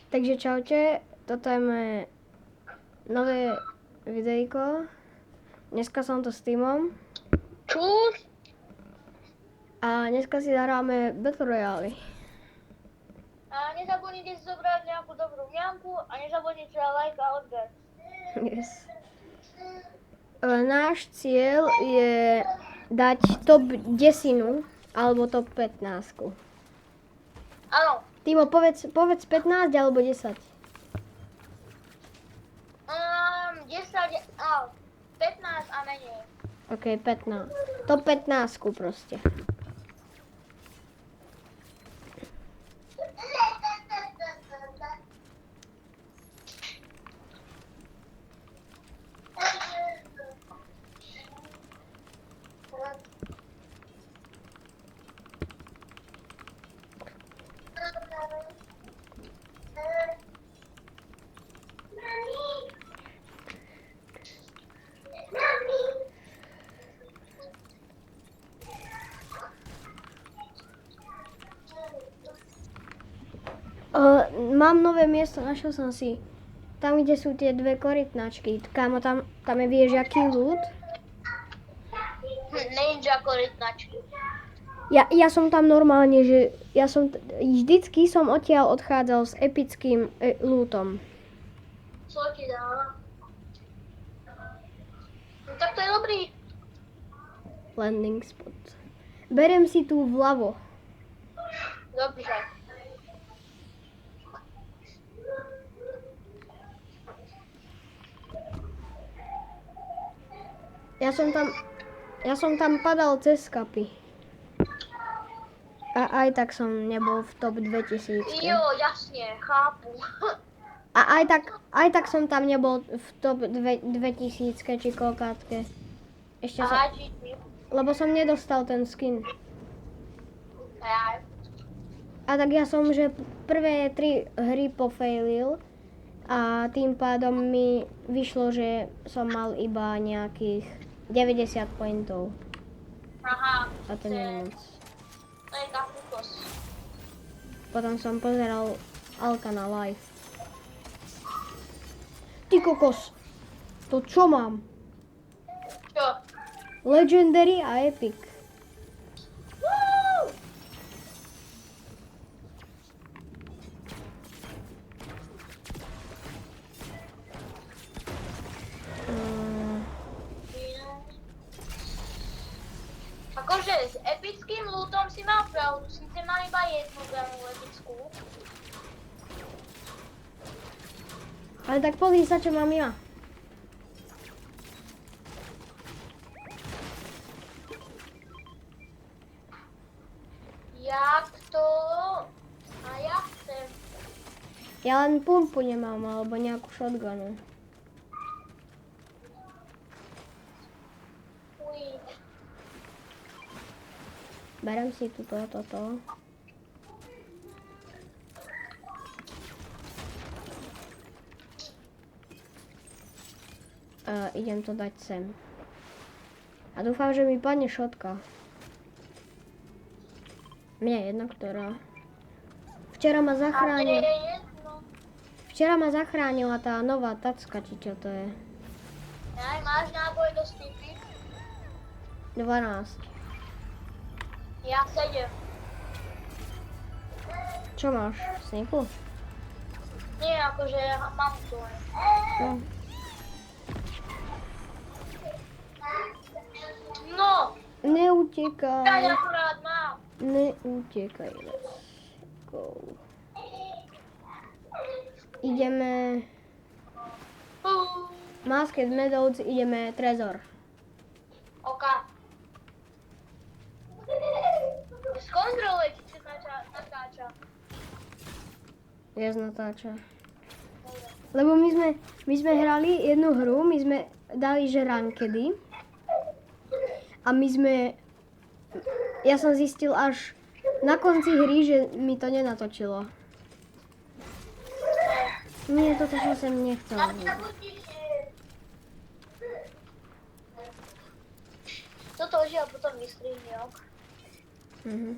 Takže čaute, toto je moje nové videjko. Dneska som to s Týmom. Čus. A dneska si zahráme Battle Royale. A nezabudnite si zobrať nejakú dobrú mňamku a nezabudnite na like a odber. Yes. Náš cieľ je dať top 10 alebo top 15. Áno. Týmo, povedz 15 alebo 10. 10, 15 a menej. OK, 15. Top 15 proste. Mám nové miesto, našiel som si. Tam, kde sú tie dve korytnačky. Kámo, tam je, vieš, aký loot? Ninja korytnačky. Ja som tam normálne, že vždycky som odtiaľ odchádzal s epickým lootom. Co ti dá? No, tak to je dobrý. Landing spot. Berem si tu vľavo. Dobře. Ja som tam padal cez kapy. A aj tak som nebol v top 2000. Jo, jasne, chápu. A aj tak som tam nebol v top 2000 či koľkátke. Ešte som, Aha, cheaty. lebo som nedostal ten skin. Aj. A tak ja som, že prvé 3 hry pofailil a tým pádom mi vyšlo, že som mal iba nejakých 90 pointov. Aha. A to nie je moc. To je kakukos. Potom som pozeral Alka na live. Ty kokos! To čo mám? Čo? Legendary a Epic. Woo! Akože s epickým lootom si mal pravdu, síce mám iba jednu danú epickú. Ale tak pozri sa, čo mám ja. Jak to? A ja chcem. Ja len pumpu nemám, alebo nejakú shotgunu. Uj. Berem si tu toto. Idem to dať sem. A dúfam, že mi padne šotka. Mne je jedno, ktorá. Včera ma zachránila tá nová tacka, či čo to je. Aj, máš náboj do stýpy? 12. Ja 7. Čo máš? Snipu? Nie, akože mám to. No. No! Ja Neutekaj. akurát mám. Neutekaj. Let's go. Ideme Masked Meadows, ideme Trezor. OK. Skontroluj, či natáča. Viac natáča. Lebo my sme hrali jednu hru, my sme dali, že rankedy. A ja som zistil až na konci hry, že mi to nenatočilo. Nie, toto som sem nechcel. Toto už ja potom vystrihnem, jo? Mhm.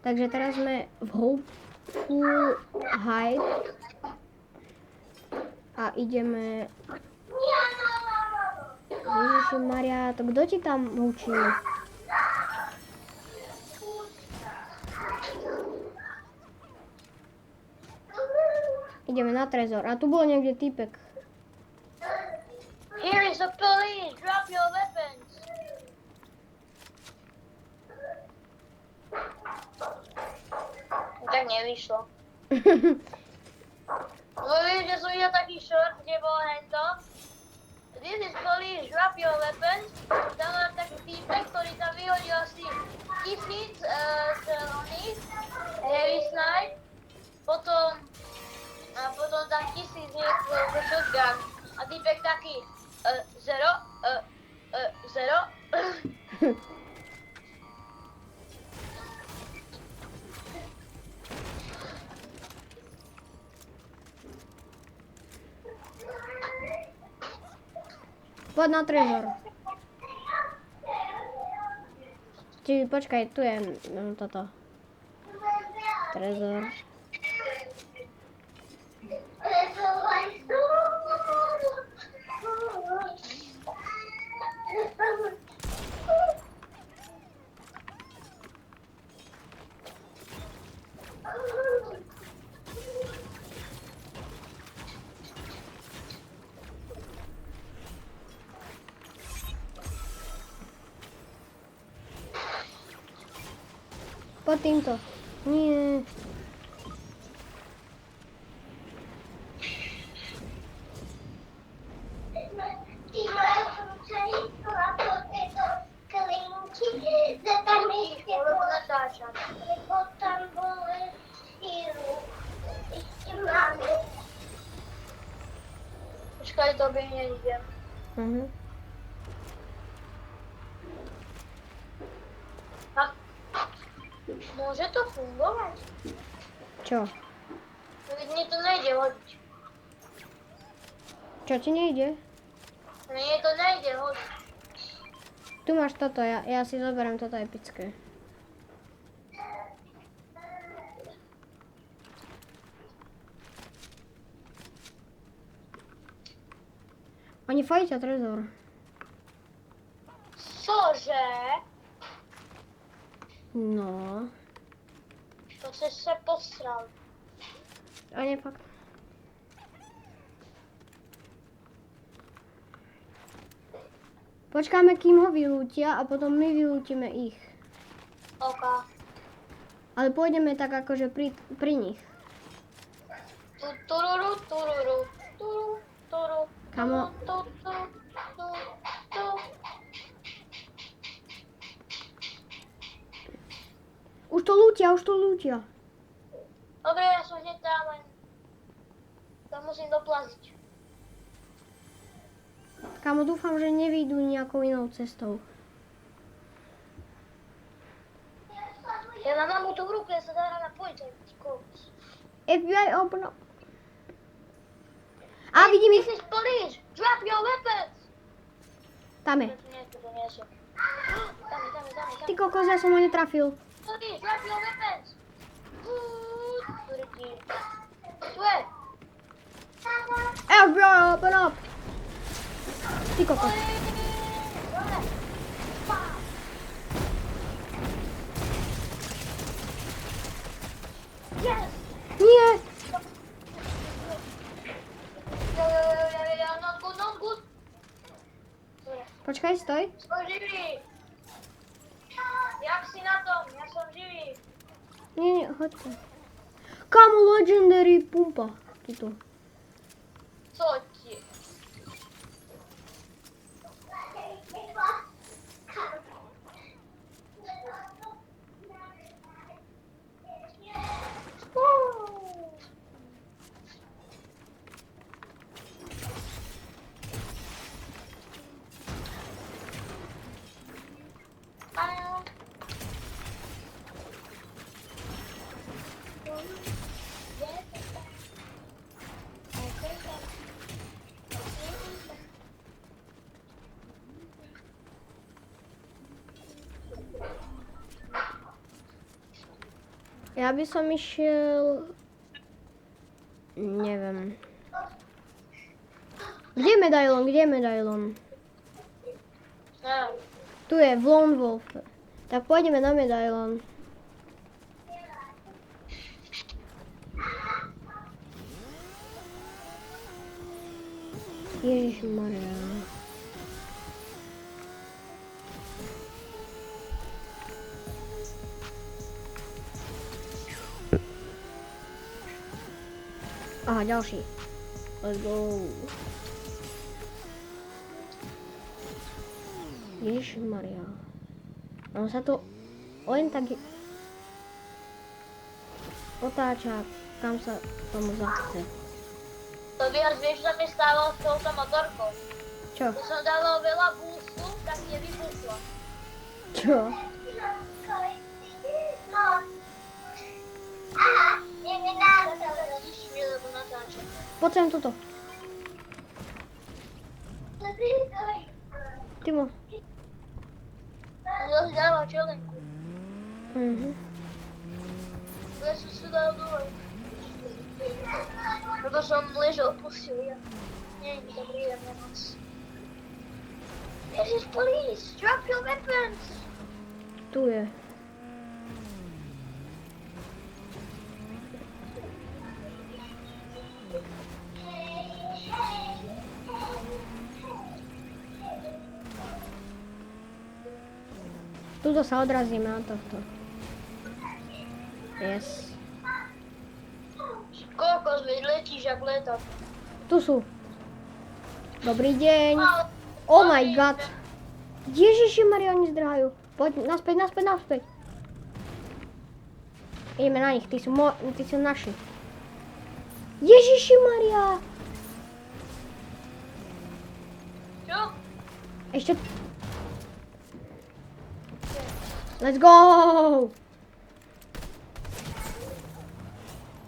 Takže teraz sme v Hopeful Heights a ideme... Ježišimaria, to kto ti tam učí? Ideme na trezor. A tu bol niekde týpek. Here is the police. Drop your weapons. Tak nevyšlo. No vieš, že som videl taký short, kde bol hento. This is police, drop your weapons. Tam bol taký týpek, ktorý tam vyhodil asi 1000 z oných heavy snipe. Potom tam 1000 niečo shotgun. A týpek taký, zero. Poď na trezor. Či počkaj, tu je toto. Trezor. Pod týmto. Nie. Počkaj, to by nejdem. Môže to fungovať? Čo? No veď mne to nejde hodiť. Čo ti nejde? Mne to nejde hodiť. Tu máš toto, ja si zoberiem toto epické. Oni fajčia trezor. Cože? No. To si se posral. A nie fakt. Počkáme, kým ho vylútia a potom my vylútime ich. OK. Ale pôjdeme tak akože pri nich. Tururu, tururu, turu, turu. Kamo. Už to lútia. Dobre, ja som hneď tam, len tam musím doplaziť. Kamo, dúfam, že nevyjdú nejakou inou cestou. Ja mám mamu tu v ruke, ja sa dá na policajtíkov. FBI, open up. A vidím ich. This is police! Drop your weapons! Tam je. Ty kokos, ja som ho netrafil. Police, drop your weapons! Tu je! FBI, open up. Ty kokos. Yes! Nie. Not good. Počkaj, stoj. Som živý. Jak si na tom? Ja som živý. Nie, hoďte. Kamo, legendary pumpa. Tuto. Co ti? Ja by som išiel... Neviem. Kde je medailon? Kde je medailon? Neviem. Tu je, v Lone Wolf. Tak pôjdeme na medailon. Ježišmaria. Aha, ďalší. Let's go. Ježišmaria. On sa to len tak otáča, kam sa tomu zachce. To viac vieš, čo sa mi stalo s touto motorkou. Čo? Keď som dalo veľa boostu, tak je vybuchla. Čo? Poď sem tuto. Timo. Zase dáva čelenku. Ja som si dal dole. Lebo som ležel, pustil ja. Nie je to príjemné moc. This is police! Drop your weapons! Tu je. Tuto sa odrazíme na tohto. Yes. Koľko letíš, jak leto? Tu sú. Dobrý deň. Oh my god. Ježiši Maria, oni zdrhajú. Poď, naspäť, naspäť, naspäť. Ideme na nich, tí sú naši. Ježiši Maria. Čo? Ešte... Let's go!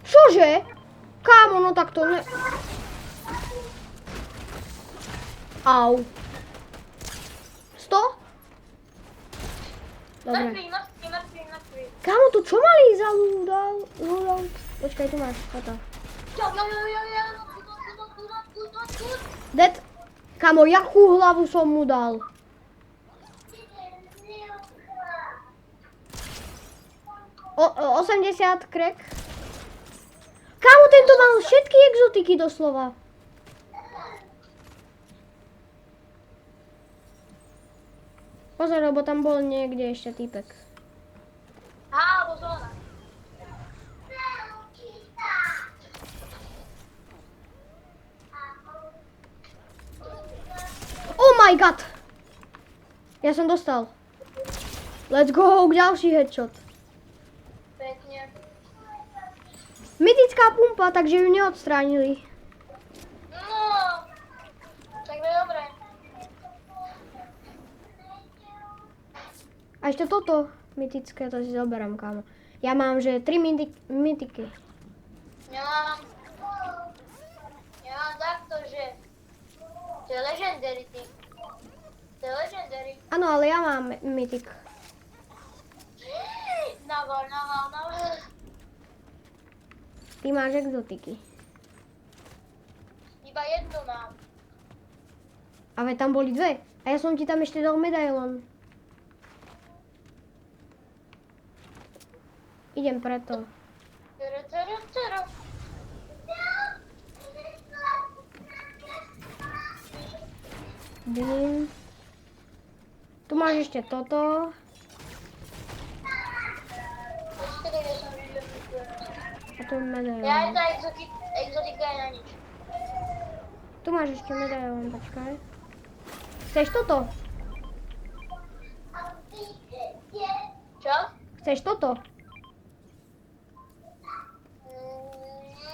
Čože? Kámo, no tak to ne... Au. 100? Dobre. Mŕtvy. Kámo, tu čo mali za loadout? Počkaj, tu máš, toto. Jo. Dead. Kámo, jakú hlavu som mu dal? O 80 crack. Kámo, tento mal všetky exotiky doslova. Pozor, lebo tam bol niekde ešte týpek. Á, zóna. Oh my god! Ja som dostal. Let's go, ďalší headshot. Pekne. Mytická pumpa, takže ju neodstránili. No, tak dobre. A ešte toto mytické, to si zoberám, kámo. Ja mám, že 3 mytiky. Ja mám takto, že to je legendary ty. To je legendary. Áno, ale ja mám mytik. Naval. Ty máš exotiky. Iba jednu mám. Ale tam boli dve. A ja som ti tam ešte dal medailon. Idem preto. Tero. Bim. Tu máš ešte toto. Počkaj, ja som videl. A tu je medailon. Ja aj tá exotika je na nič. Tu máš ešte medailon, počkaj. Chceš toto? Čo? Chceš toto?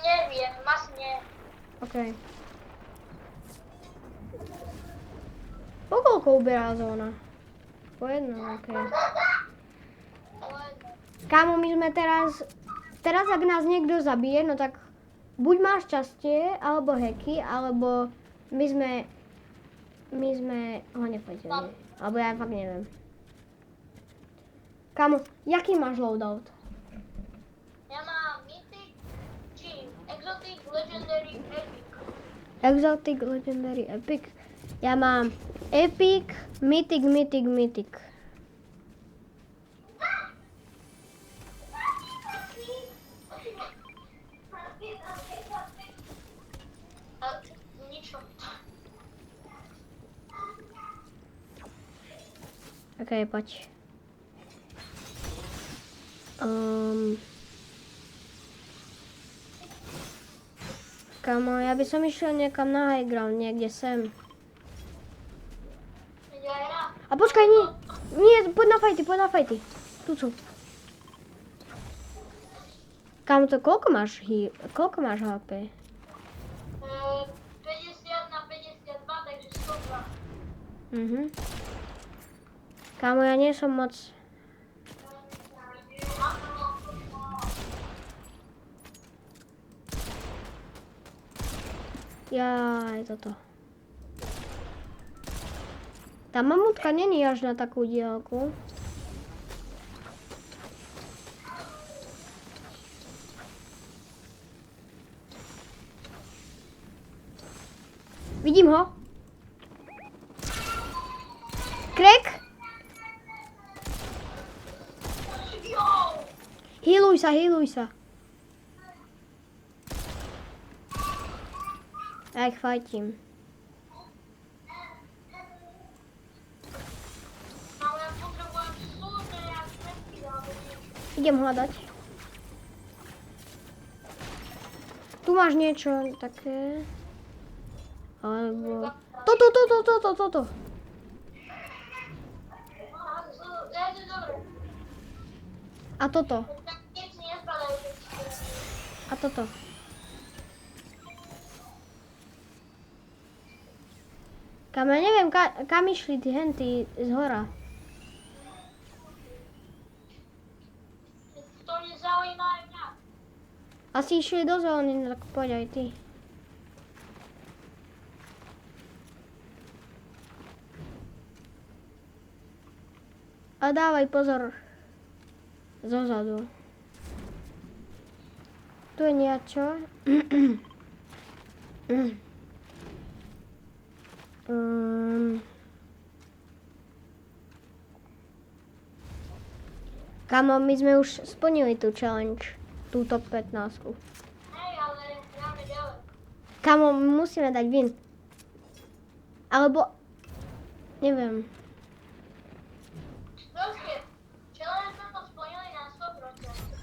Neviem, asi nie. OK. Po koľko uberá zóna? Po jedno, OK. Kámo, my sme teraz ak nás niekto zabije, no tak buď máš šťastie, alebo hacky, alebo my sme ho nepletili. Alebo ja fakt neviem. Kámo, jaký máš loadout? Legendary Epic. Exotic, Legendary, Epic. Ja mám Epic, Mythic, Mythic, Mythic. A ničo. Ok, poď. Kamo, ja by som išiel niekam na high ground, niekde sem. A počkaj, nie, poď na fajty. Tu sú. Kamo, to koľko máš HP? 50 na 52, takže 102. Kamo, ja nie som moc... Jaj, toto. Tá mamutka není až na takú diaľku. Vidím ho. Crack. Healuj sa. Ja ich fajtím. Idem hľadať. Tu máš niečo také. Alebo... Toto. A toto. A toto. Kam ja neviem, kam išli tí henty z hora. To nezaujíma aj mňa. Asi išli do zóny, tak poď aj ty. A dávaj pozor. Zozadu. Tu je niečo. Kamo, my sme už splnili tú challenge, tú top 15. Hej, ale hráme ďalej. Kamo, musíme dať win. Alebo... Neviem. Proste, challenge sme to splnili na 100%.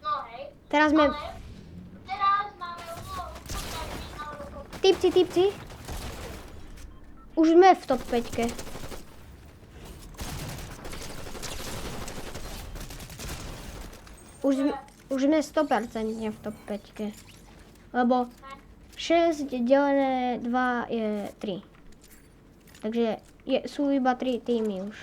No hej. Teraz sme... Ale teraz máme úlohu alebo... Tipci. Už sme v top 5. Už sme 100% v top 5. Lebo 6 delené 2 je 3. Takže sú iba 3 týmy už.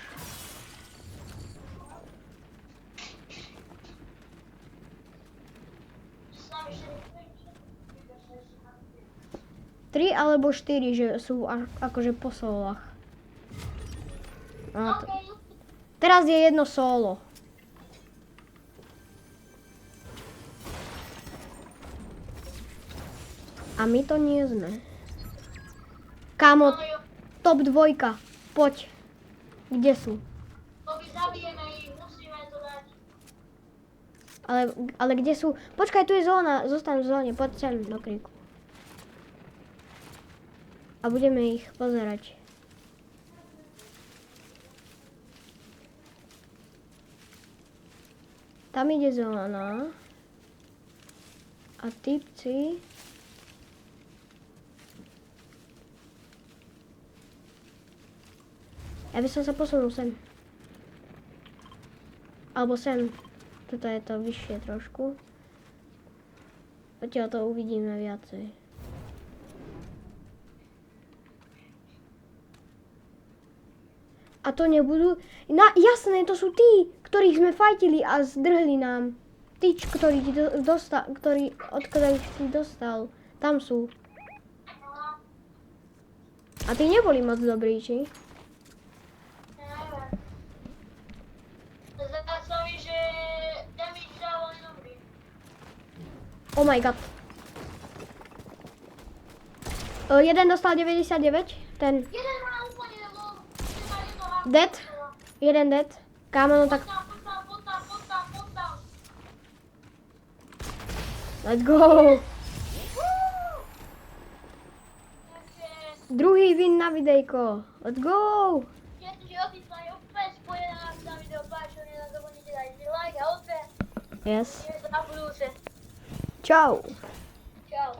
Tri alebo 4, že sú akože po solách. No, teraz je jedno solo. A my to nie sme. Kámo, top 2. Poď. Kde sú? To my zabijeme ich, musíme to dať. Ale kde sú? Počkaj, tu je zóna. Zostaň v zóne. Poď sem do kríku. A budeme ich pozerať. Tam ide zóna. A typci... Ja by som sa posunul sem. Alebo sem. Tuto je to vyššie trošku. Odtiaľ to uvidíme viacej. A to nebudú... Jasné, to sú tí, ktorých sme fajtili a zdrhli nám. Tí, ktorí ti dostal, od ktorých si dostal. Tam sú. A tí neboli moc dobrí, či? Zdá sa mi, že damage dával dobrý. Oh my god. Jeden dostal 99, ten Jeden má úplne low. Jeden má jedno haftu. dead, jeden dead. Kámo, no tak Poď tam. let's go. Druhý win na videjko. Let's go. Ďakujem, že otec ma je úplne spojená na video. Páčil, nezabudnite dať like a odber. Yes. Ideme sa na budúce. Čau. Čau.